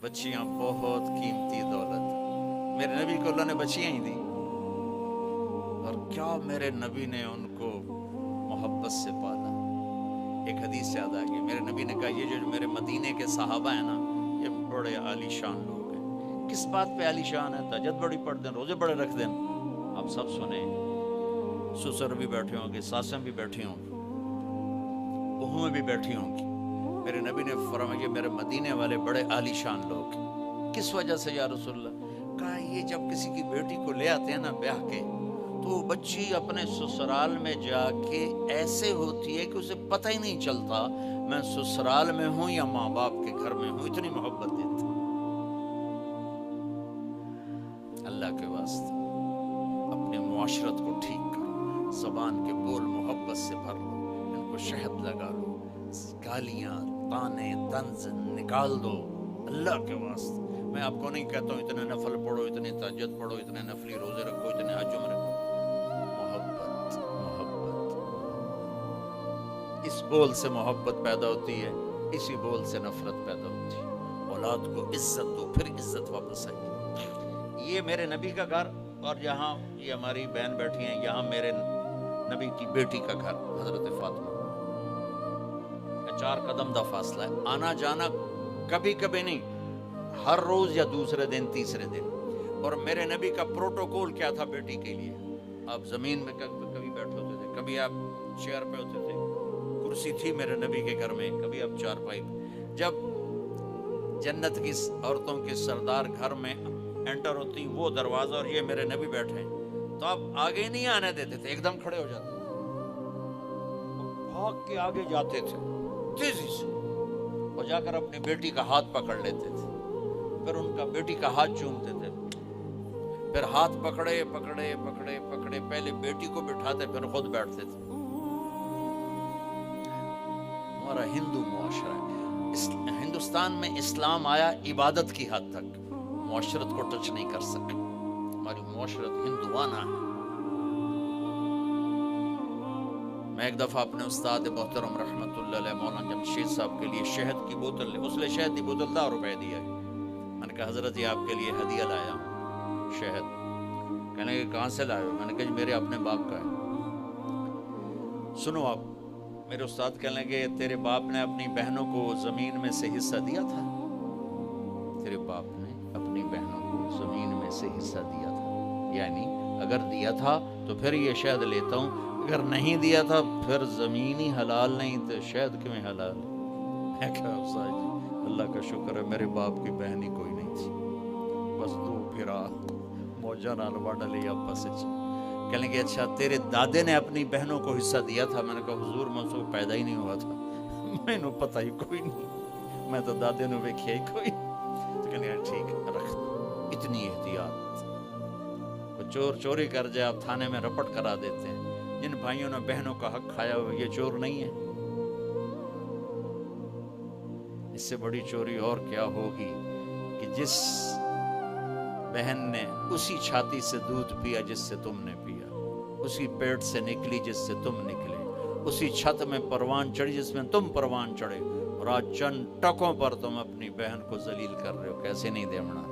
بچیاں بہت قیمتی دولت. میرے نبی کو اللہ نے بچیاں ہی دی، اور کیا میرے نبی نے ان کو محبت سے پالا. ایک حدیث یاد آ گئی، میرے نبی نے کہا یہ جو میرے مدینے کے صحابہ ہیں نا، یہ بڑے عالی شان لوگ ہیں. کس بات پہ عالی شان ہے؟ تہجد بڑی پڑھ دیں، روزے بڑے رکھ دیں. آپ سب سنیں، سسر بھی بیٹھے ہوں گے، ساسیں بھی بیٹھی ہوں گی، بہویں بھی بیٹھی ہوں گی. میرے نبی نے فرمایا یہ میرے مدینے والے بڑے عالی شان لوگ ہیں. کس وجہ سے یا رسول اللہ؟ کہا یہ جب کسی کی بیٹی کو لے آتے ہیں نا بیاہ کے، تو وہ بچی اپنے سسرال میں جا کے ایسے ہوتی ہے کہ اسے پتہ ہی نہیں چلتا میں سسرال میں ہوں یا ماں باپ کے گھر میں ہوں. اتنی محبت دیتے. اللہ کے واسطے اپنے معاشرت کو ٹھیک کرو، زبان کے بول محبت سے بھر لو، ان کو شہد لگا لو، گالیاں طعنے طنز نکال دو. اللہ کے واسطے میں آپ کو نہیں کہتا ہوں اتنے نفل پڑھو، اتنے تہجد پڑھو، اتنے نفلی روزے رکھو، اتنے حج عمرے. محبت محبت، اس بول سے محبت پیدا ہوتی ہے، اسی بول سے نفرت پیدا ہوتی ہے. اولاد کو عزت دو، پھر عزت واپس آئے گی. یہ میرے نبی کا گھر، اور یہاں یہ ہماری بہن بیٹھی ہیں، یہاں میرے نبی کی بیٹی کا گھر حضرت فاطمہ. 4 قدم دا فاصلہ ہے. آنا جانا کبھی کبھی نہیں، ہر روز یا دوسرے دن تیسرے دن. اور میرے نبی کا پروٹوکول کیا تھا بیٹی کے لیے؟ آپ زمین میں کبھی بیٹھے ہوتے تھے، کبھی آپ چیئر پہ ہوتے تھے، کرسی تھی میرے نبی کے گھر میں، کبھی آپ چارپائی پہ. جب جنت کی عورتوں کے سردار گھر میں انٹر ہوتی وہ دروازہ اور یہ میرے نبی بیٹھے، تو آپ آگے نہیں آنے دیتے تھے، ایک دم کھڑے ہو جاتے تھے، بھاگ کے آگے جاتے تھے تیزی سے، اور جا کر اپنی بیٹی کا ہاتھ پکڑ لیتے تھے. پھر ان کا بیٹی کا ہاتھ چومتے تھے، پھر ہاتھ پکڑے پکڑے پکڑے پکڑے پہلے بیٹی کو بٹھاتے پھر خود بیٹھتے تھے. ہمارا ہندو معاشرہ ہے. ہندوستان میں اسلام آیا عبادت کی حد تک، معاشرت کو ٹچ نہیں کر سکے. ہماری معاشرت ہندوانہ ہے. میں ایک دفعہ اپنے استاد محترم رحمت اللہ علیہ مولانا جمشید صاحب کے لیے شہد کی بوتل، اس لیے شہد کی بوتل 10 روپے دیا. میں نے کہا حضرت یہ آپ کے لیے ہدیہ لایا ہوں شہد. کہنے کہ کہاں سے لائے ہو؟ میں نے کہا میرے اپنے باپ کا ہے. سنو آپ، میرے استاد کہنے لگے تیرے باپ نے اپنی بہنوں کو زمین میں سے حصہ دیا تھا؟ تیرے باپ نے اپنی بہنوں کو زمین میں سے حصہ دیا تھا؟ یعنی اگر دیا تھا تو پھر یہ شہد لیتا ہوں، اگر نہیں دیا تھا پھر زمین ہی حلال نہیں تو شہد کیوں حلال؟ میں کہا استاد جی اللہ کا شکر ہے میرے باپ کی بہن ہی کوئی نہیں تھی، بس تو پھرا موجہ نال وڈ لئی آپس وچ. کہنے کہ اچھا تیرے دادے نے اپنی بہنوں کو حصہ دیا تھا؟ میں نے کہا حضور میں پیدا ہی نہیں ہوا تھا، میں نے پتہ ہی کوئی نہیں، میں تو دادے نے ویکھیا ہی کوئی. تو کہنے کہ ٹھیک ہے رکھ. اتنی احتیاط. کوئی چور چوری کر جائے آپ تھانے میں رپٹ کرا دیتے ہیں. جن بھائیوں نے بہنوں کا حق کھایا ہوا یہ چور نہیں ہے؟ اس سے بڑی چوری اور کیا ہوگی کہ جس بہن نے اسی چھاتی سے دودھ پیا جس سے تم نے پیا، اسی پیٹ سے نکلی جس سے تم نکلے، اسی چھت میں پروان چڑھی جس میں تم پروان چڑھے، اور آج چند ٹکوں پر تم اپنی بہن کو ذلیل کر رہے ہو. کیسے نہیں دیونا؟